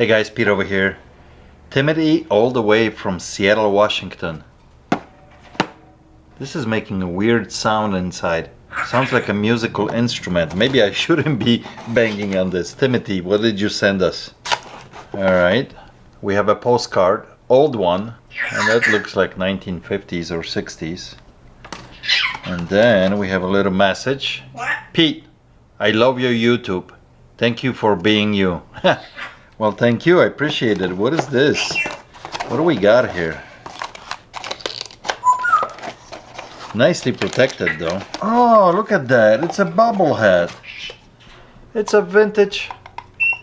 Hey guys, Pete over here. Timothy all the way from Seattle, Washington. This is making a weird sound inside. Sounds like a musical instrument. Maybe I shouldn't be banging on this. Timothy, what did you send us? Alright, we have a postcard, old one, and that looks like 1950s or 60s. And then we have a little message. Pete, I love your YouTube. Thank you for being you. Well, thank you. I appreciate it. What is this? What do we got here? Nicely protected, though. Oh, look at that. It's a bobblehead. It's a vintage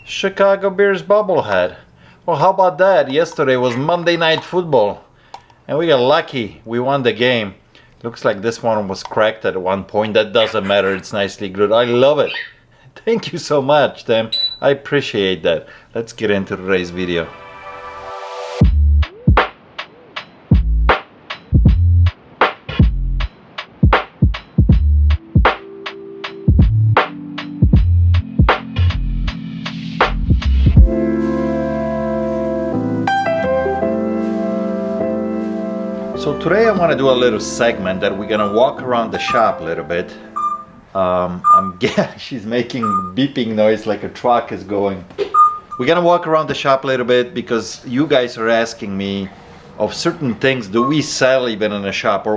Chicago Bears bobblehead. Well, how about that? Yesterday was Monday Night Football, and we got lucky. We won the game. Looks like this one was cracked at one point. That doesn't matter. It's nicely glued. I love it. Thank you so much, Tim. I appreciate that. Let's get into today's video. So today I want to do a little segment that we're gonna walk around the shop a little bit. She's making beeping noise like a truck is going. We're gonna walk around the shop a little bit because you guys are asking me of certain things. Do we sell even in a shop, or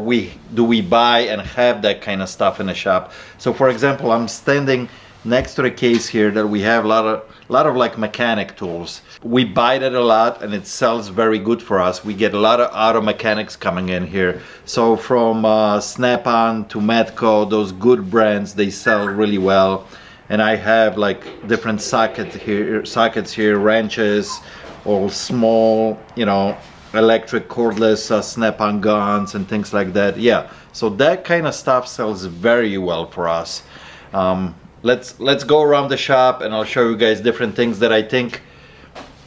do we buy and have that kind of stuff in a shop? So for example, I'm standing next to the case here that we have a lot of like mechanic tools. We buy that a lot and it sells very good for us. We get a lot of auto mechanics coming in here. So from Snap-on to Matco, those good brands, they sell really well. And I have like different sockets here, wrenches, or small, electric cordless Snap-on guns and things like that. Yeah, so that kind of stuff sells very well for us. Let's go around the shop and I'll show you guys different things that I think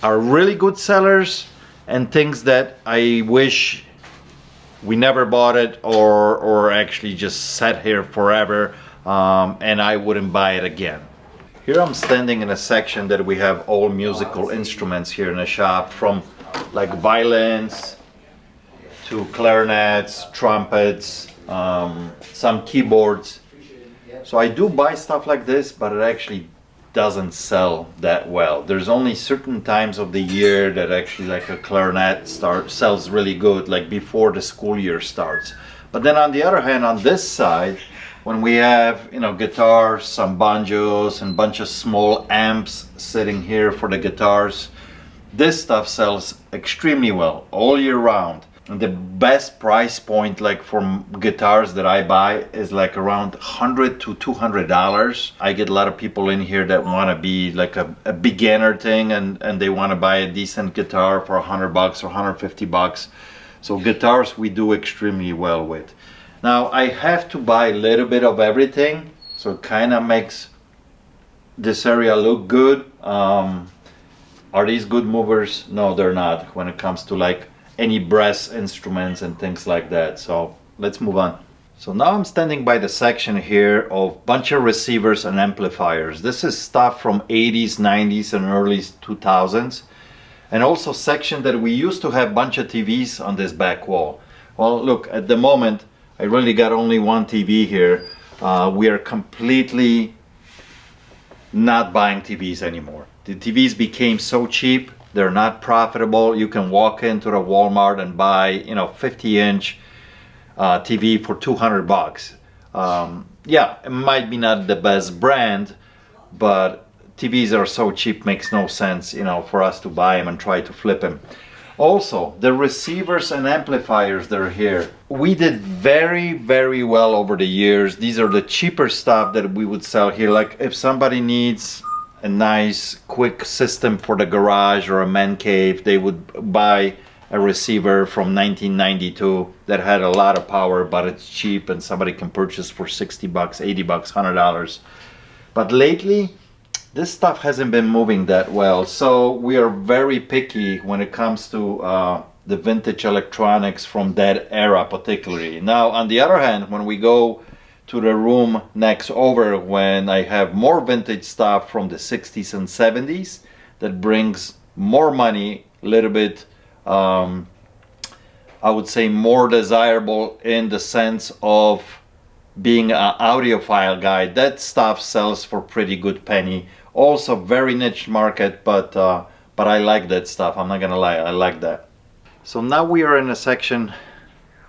are really good sellers and things that I wish we never bought it or actually just sat here forever and I wouldn't buy it again. Here I'm standing in a section that we have all musical instruments here in the shop, from like violins to clarinets, trumpets, some keyboards. So I do buy stuff like this, but it actually doesn't sell that well. There's only certain times of the year that actually like a clarinet sells really good, like before the school year starts. But then on the other hand, on this side, when we have guitars, some banjos, and a bunch of small amps sitting here for the guitars, this stuff sells extremely well all year round. And the best price point like for guitars that I buy is like around $100 to $200. I get a lot of people in here that want to be like a beginner thing and they want to buy a decent guitar for $100 or $150. So guitars we do extremely well with. Now I have to buy a little bit of everything, so it kind of makes this area look good. Are these good movers? No, they're not when it comes to like any brass instruments and things like that. So let's move on. So now I'm standing by the section here of bunch of receivers and amplifiers. This is stuff from 80s, 90s and early 2000s, and also section that we used to have bunch of TVs on this back wall. Well, look, at the moment I really got only one TV here. We are completely not buying TVs anymore. The TVs became so cheap, they're not profitable. You can walk into the Walmart and buy 50-inch TV for $200. Yeah, it might be not the best brand, but TVs are so cheap, makes no sense for us to buy them and try to flip them. Also, the receivers and amplifiers that are here, we did very, very well over the years. These are the cheaper stuff that we would sell here. Like if somebody needs a nice quick system for the garage or a man cave, they would buy a receiver from 1992 that had a lot of power, but it's cheap and somebody can purchase for $60, $80, $100. But lately this stuff hasn't been moving that well, so we are very picky when it comes to the vintage electronics from that era particularly. Now on the other hand, when we go to the room next over, when I have more vintage stuff from the 60s and 70s that brings more money, a little bit, I would say more desirable in the sense of being an audiophile guy. That stuff sells for pretty good penny. Also very niche market, but I like that stuff. I'm not gonna lie, I like that. So now we are in a section,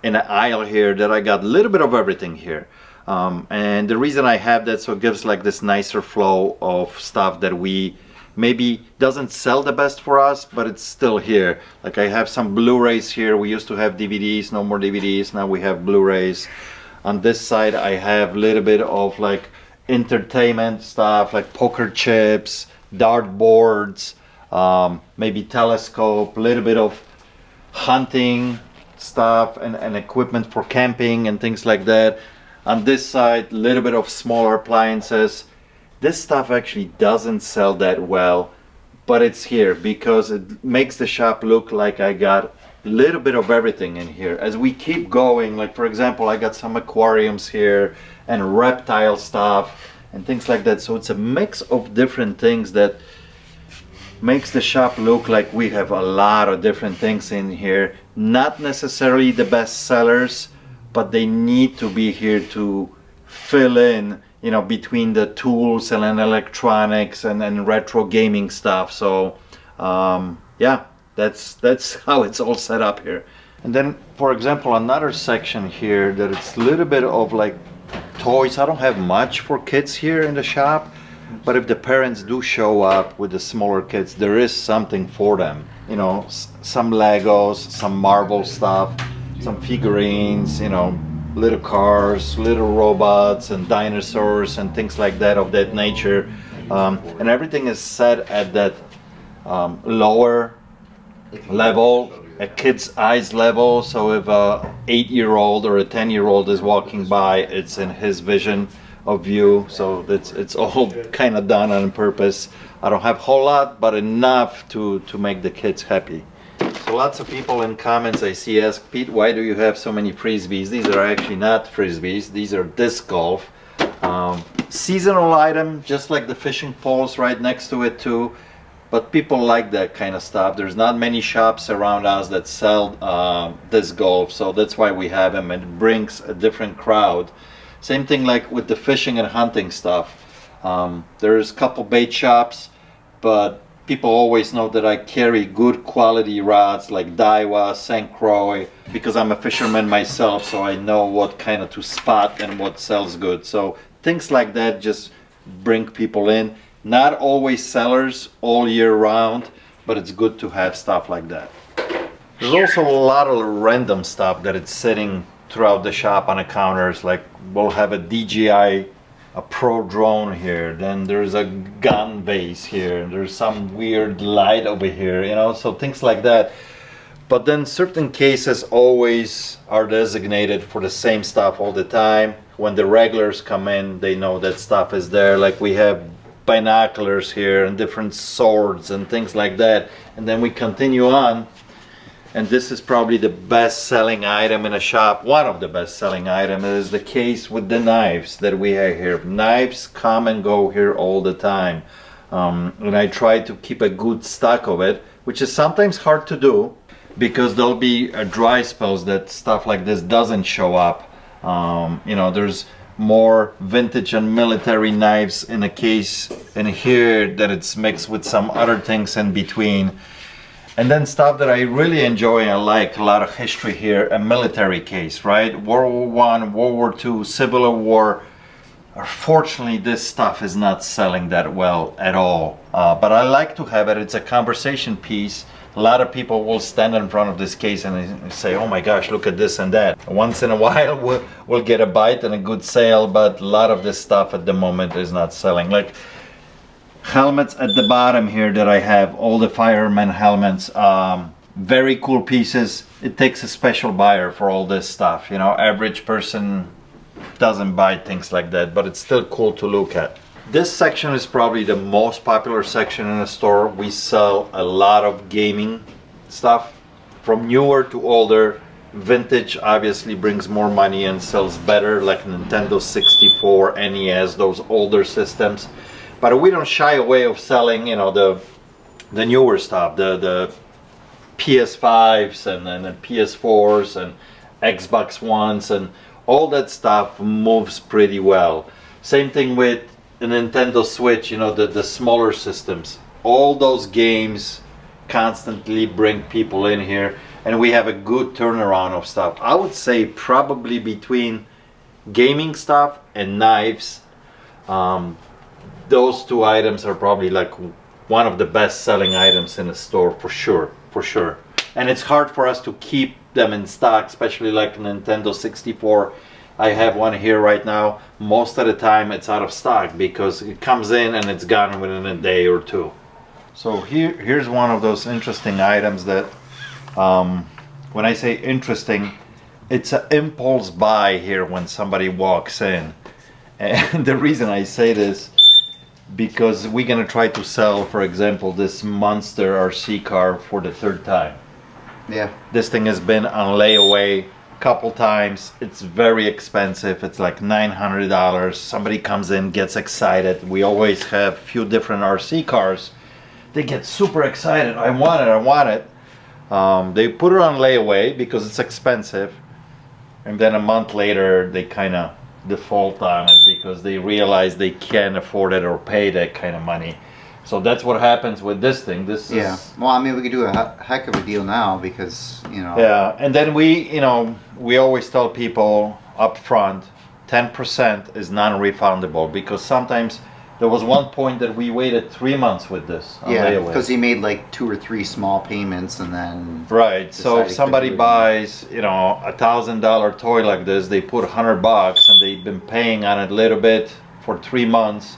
in an aisle here, that I got a little bit of everything here. And the reason I have that, so it gives like this nicer flow of stuff that we maybe doesn't sell the best for us, but it's still here. Like I have some Blu-rays here. We used to have DVDs, no more DVDs, now we have Blu-rays. On this side I have a little bit of like entertainment stuff, like poker chips, dart boards, maybe telescope, a little bit of hunting stuff and equipment for camping and things like that. On this side, a little bit of smaller appliances. This stuff actually doesn't sell that well, but it's here because it makes the shop look like I got a little bit of everything in here. As we keep going, like for example, I got some aquariums here and reptile stuff and things like that. So it's a mix of different things that makes the shop look like we have a lot of different things in here. Not necessarily the best sellers, but they need to be here to fill in, you know, between the tools and electronics and retro gaming stuff. So yeah, that's how it's all set up here. And then for example, another section here that it's a little bit of like toys. I don't have much for kids here in the shop, but if the parents do show up with the smaller kids, there is something for them. You know, some Legos, some Marvel stuff, some figurines, you know, little cars, little robots and dinosaurs and things like that of that nature. And everything is set at that lower level, a kid's eyes level. So if a 8-year-old or a 10-year-old is walking by, it's in his vision of view. So it's all kind of done on purpose. I don't have a whole lot, but enough to make the kids happy. So lots of people in comments I see ask, Pete, why do you have so many frisbees? These are actually not frisbees, these are disc golf. Seasonal item, just like the fishing poles right next to it too. But people like that kind of stuff. There's not many shops around us that sell disc golf, so that's why we have them. It brings a different crowd. Same thing like with the fishing and hunting stuff. There's a couple bait shops, but people always know that I carry good quality rods like Daiwa, St. Croix, because I'm a fisherman myself, so I know what kind of to spot and what sells good. So things like that just bring people in. Not always sellers all year round, but it's good to have stuff like that. There's also a lot of random stuff that it's sitting throughout the shop on the counters. Like we'll have a DJI, a Pro drone here, then there's a gun base here, there's some weird light over here, you know, so things like that. But then certain cases always are designated for the same stuff all the time. When the regulars come in, they know that stuff is there. Like we have binoculars here and different swords and things like that. And then we continue on, and this is probably the best selling item in a shop. One of the best selling items is the case with the knives that we have here. Knives come and go here all the time. And I try to keep a good stock of it, which is sometimes hard to do because there'll be dry spells that stuff like this doesn't show up. You know, there's more vintage and military knives in a case in here that it's mixed with some other things in between. And then stuff that I really enjoy and like, a lot of history here, a military case, right? World War I, World War II, Civil War. Unfortunately, this stuff is not selling that well at all. But I like to have it. It's a conversation piece. A lot of people will stand in front of this case and say, oh my gosh, look at this and that. Once in a while, we'll get a bite and a good sale, but a lot of this stuff at the moment is not selling. Like helmets at the bottom here that I have, all the fireman helmets, very cool pieces. It takes a special buyer for all this stuff, you know. Average person doesn't buy things like that, but it's still cool to look at. This section is probably the most popular section in the store. We sell a lot of gaming stuff, from newer to older. Vintage obviously brings more money and sells better, like Nintendo 64, NES, those older systems. But we don't shy away of selling, you know, the the newer stuff, the PS5s and the PS4s and Xbox Ones and all that stuff moves pretty well. Same thing with the Nintendo Switch, you know, the smaller systems. All those games constantly bring people in here, and we have a good turnaround of stuff. I would say probably between gaming stuff and knives, those two items are probably like one of the best selling items in the store for sure. And it's hard for us to keep them in stock, especially like Nintendo 64. I have one here right now. Most of the time it's out of stock because it comes in and it's gone within a day or two. So here's one of those interesting items that, when I say interesting, it's an impulse buy here when somebody walks in. And the reason I say this, because we're gonna try to sell, for example, this Monster RC car for the third time. Yeah. This thing has been on layaway a couple times. It's very expensive. It's like $900. Somebody comes in, gets excited. We always have a few different RC cars. They get super excited. I want it. They put it on layaway because it's expensive. And then a month later, they kind of default on it because they realize they can't afford it or pay that kind of money. So that's what happens with this thing. This is, well, I mean, we could do a heck of a deal now because, you know. Yeah, and then we always tell people up front, 10% is non-refundable, because sometimes there was one point that we waited 3 months with this on layaway. Because he made like 2 or 3 small payments and then. Right. So if somebody buys, $1,000 toy like this, they put $100 and they've been paying on it a little bit for 3 months.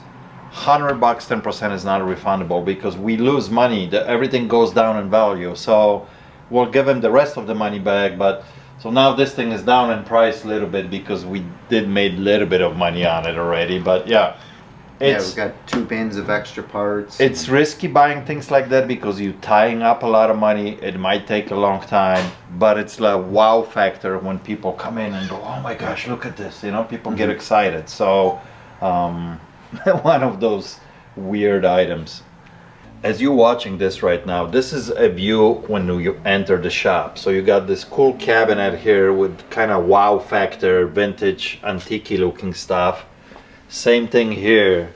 $100, 10% is not refundable because we lose money. Everything goes down in value. So we'll give them the rest of the money back. But so now this thing is down in price a little bit because we did made a little bit of money on it already. But yeah. We've got 2 bins of extra parts. It's risky buying things like that because you're tying up a lot of money. It might take a long time, but it's a wow factor when people come in and go, oh my gosh, look at this. People get excited. So one of those weird items. As you're watching this right now, this is a view when you enter the shop. So you got this cool cabinet here with kind of wow factor, vintage, antique looking stuff. Same thing here.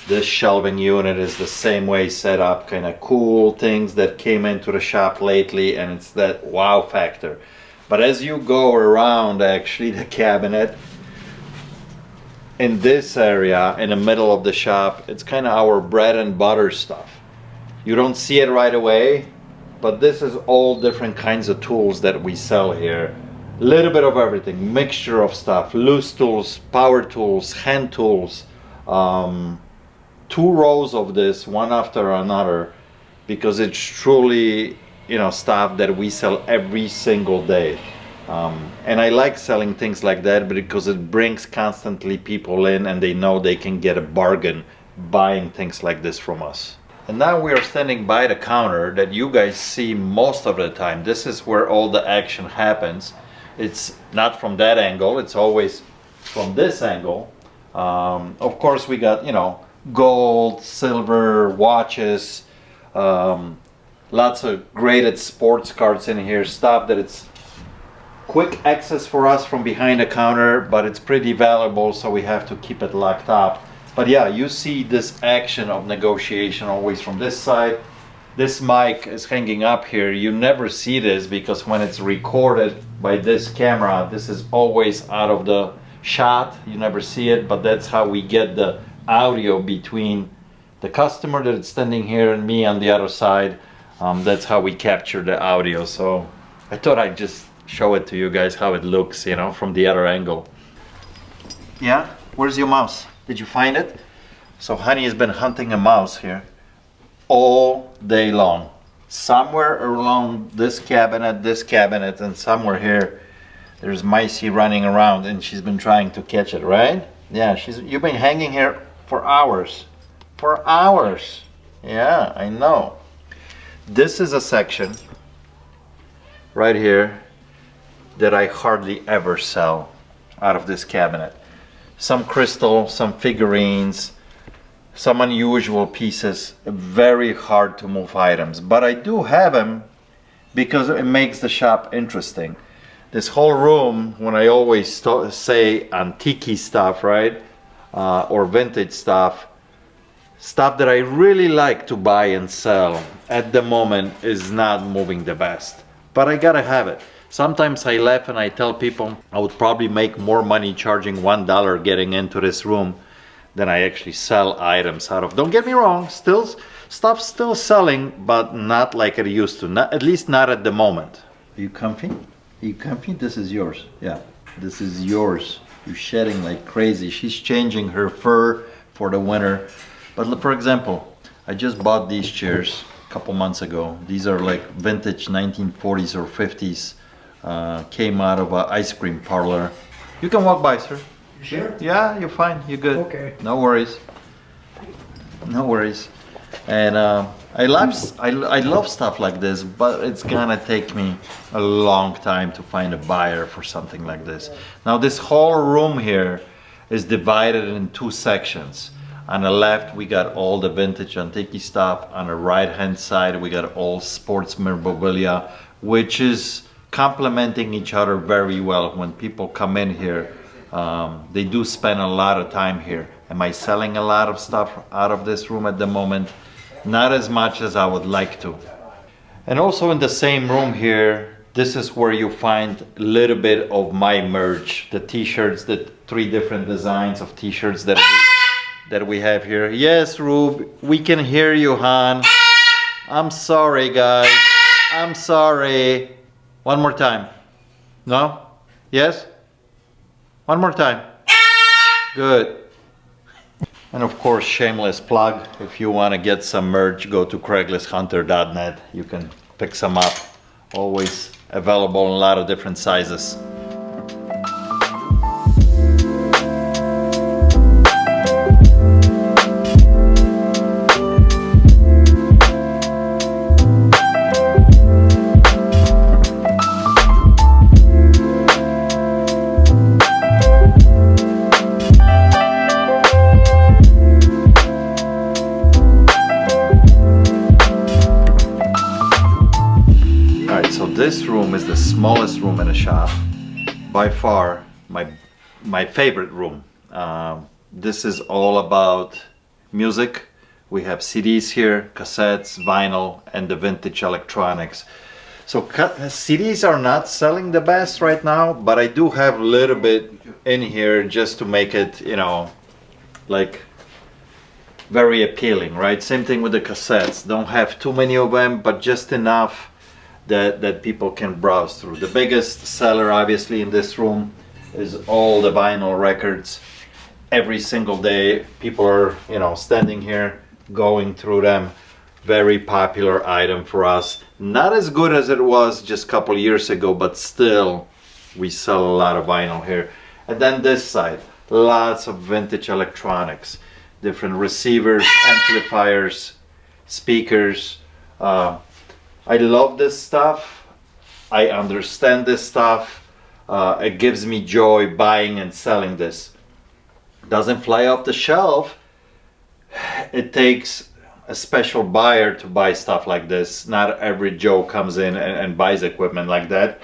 This shelving unit is the same way set up, kind of cool things that came into the shop lately, and it's that wow factor. But as you go around actually the cabinet, in this area in the middle of the shop, it's kind of our bread and butter stuff. You don't see it right away, but this is all different kinds of tools that we sell here. Little bit of everything, mixture of stuff, loose tools, power tools, hand tools, 2 rows of this, one after another, because it's truly, stuff that we sell every single day. And I like selling things like that because it brings constantly people in and they know they can get a bargain buying things like this from us. And now we are standing by the counter that you guys see most of the time. This is where all the action happens. It's not from that angle, it's always from this angle. Of course we got, gold, silver, watches, lots of graded sports cards in here, stuff that it's quick access for us from behind the counter, but it's pretty valuable, so we have to keep it locked up. But yeah, you see this action of negotiation always from this side. This mic is hanging up here. You never see this because when it's recorded by this camera, this is always out of the shot. You never see it, but that's how we get the audio between the customer that's standing here and me on the other side. That's how we capture the audio. So I thought I'd just show it to you guys how it looks, from the other angle. Yeah, where's your mouse? Did you find it? So Honey has been hunting a mouse here all day long. Somewhere along this cabinet, and somewhere here, there's Micey running around, and she's been trying to catch it, right? Yeah, you've been hanging here for hours. For hours. Yeah, I know. This is a section right here that I hardly ever sell out of this cabinet. Some crystal, some figurines, some unusual pieces, very hard to move items, but I do have them because it makes the shop interesting. This whole room, when I always say antique stuff, right, or vintage stuff that I really like to buy and sell, at the moment is not moving the best, but I gotta have it. Sometimes I laugh and I tell people I would probably make more money charging $1 getting into this room than I actually sell items out of. Don't get me wrong, stuff's still selling, but not like it used to. Not, at least not at the moment. Are you comfy? Are you comfy? This is yours. Yeah, this is yours. You're shedding like crazy. She's changing her fur for the winter. But look, for example, I just bought these chairs a couple months ago. These are like vintage 1940s or 50s. Came out of an ice cream parlor. You can walk by, sir. Sure. Yeah, you're fine. You're good. Okay. No worries. No worries. And I love stuff like this, but it's gonna take me a long time to find a buyer for something like this. Now this whole room here is divided in two sections. On the left we got all the vintage antique stuff. On the right hand side we got all sports memorabilia, which is complementing each other very well. When people come in here, they do spend a lot of time here. Am I selling a lot of stuff out of this room at the moment? Not as much as I would like to. And also in the same room here, this is where you find a little bit of my merch. The t-shirts, the 3 different designs of t-shirts that we have here. Yes, Rube, we can hear you, hon. I'm sorry, guys. I'm sorry. One more time. No? Yes? One more time. Good. And of course, shameless plug, if you want to get some merch, go to craiglisthunter.net. You can pick some up. Always available in a lot of different sizes. This room is the smallest room in the shop, by far my favorite room. This is all about music. We have CDs here, cassettes, vinyl, and the vintage electronics. So CDs are not selling the best right now, but I do have a little bit in here just to make it, you know, like very appealing, right? Same thing with the cassettes. Don't have too many of them, but just enough that people can browse through. The biggest seller obviously in this room is all the vinyl records. Every single day people are, you know, standing here going through them. Very popular item for us. Not as good as it was just a couple years ago, but still we sell a lot of vinyl here. And then this side, lots of vintage electronics, different receivers, amplifiers, speakers. I love this stuff. I understand this stuff. It gives me joy buying and selling this. Doesn't fly off the shelf. It takes a special buyer to buy stuff like this. Not every Joe comes in and buys equipment like that,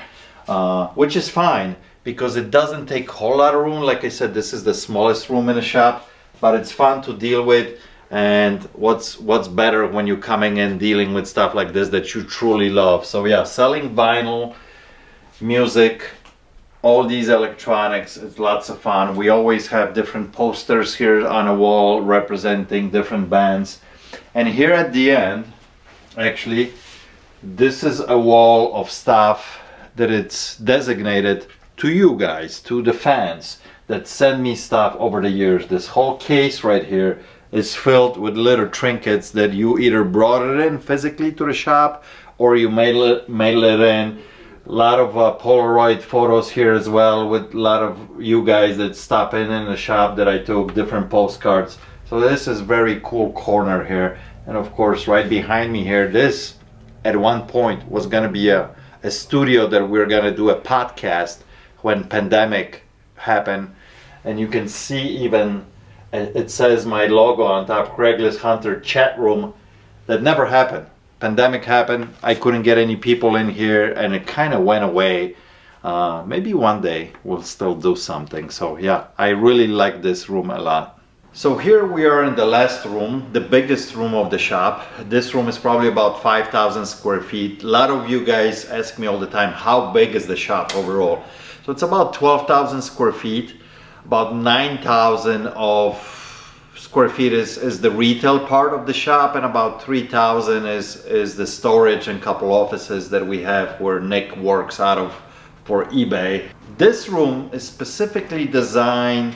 which is fine because it doesn't take a whole lot of room. Like I said, this is the smallest room in the shop, but it's fun to deal with. And what's better when you're coming in dealing with stuff like this that you truly love. So yeah, selling vinyl, music, all these electronics, it's lots of fun. We always have different posters here on a wall representing different bands. And here at the end, actually, this is a wall of stuff that it's designated to you guys, to the fans that send me stuff over the years. This whole case right here is filled with little trinkets that you either brought it in physically to the shop or you mail it in. A lot of Polaroid photos here as well with a lot of you guys that stop in the shop that I took, different postcards. So this is very cool corner here. And of course right behind me here, this at one point was gonna be a studio that we're gonna do a podcast when pandemic happened. And you can see even It says my logo on top, Craigslist Hunter chat room. That never happened. Pandemic happened. I couldn't get any people in here, and it kind of went away. Maybe one day we'll still do something. So yeah, I really like this room a lot. So here we are in the last room, the biggest room of the shop. This room is probably about 5,000 square feet. A lot of you guys ask me all the time, how big is the shop overall? So it's about 12,000 square feet. About 9,000 of square feet is the retail part of the shop, and about 3,000 is the storage and couple offices that we have where Nick works out of for eBay. This room is specifically designed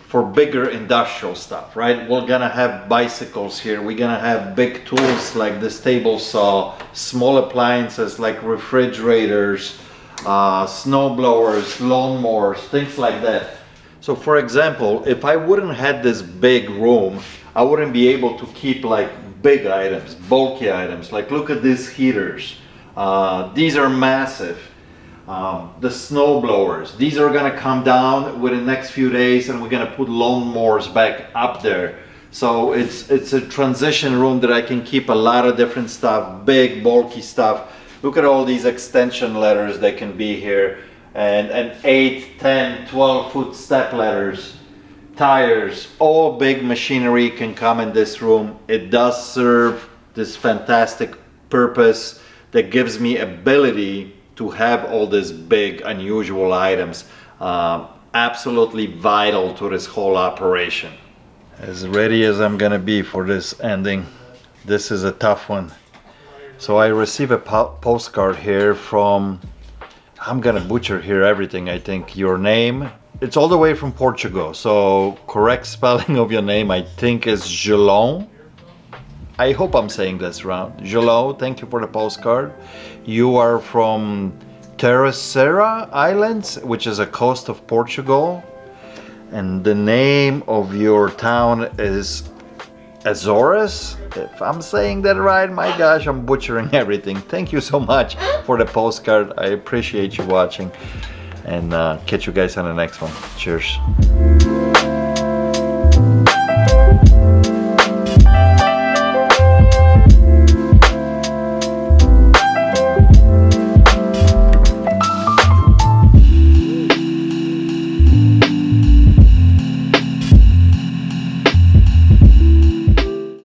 for bigger industrial stuff, right? We're gonna have bicycles here. We're gonna have big tools like this table saw, small appliances like refrigerators, snow blowers, lawnmowers, things like that. So for example, if I wouldn't have this big room, I wouldn't be able to keep like big items, bulky items. Like look at these heaters. These are massive. The snow blowers. These are gonna come down within the next few days, and we're gonna put lawnmowers back up there. So it's a transition room that I can keep a lot of different stuff, big bulky stuff. Look at all these extension ladders that can be here. And 8, 10, 12 foot step ladders, tires, all big machinery can come in this room. It does serve this fantastic purpose that gives me ability to have all these big unusual items. Absolutely vital to this whole operation. As ready as I'm gonna be for this ending. This is a tough one. So I receive a postcard here from, I'm gonna butcher here everything, I think. Your name, it's all the way from Portugal, so correct spelling of your name I think is João. I hope I'm saying this right. João, thank you for the postcard. You are from Terceira Islands, which is a coast of Portugal, and the name of your town is Azores. If I'm saying that right, my gosh, I'm butchering everything. Thank you so much for the postcard. I appreciate you watching, and catch you guys on the next one. Cheers.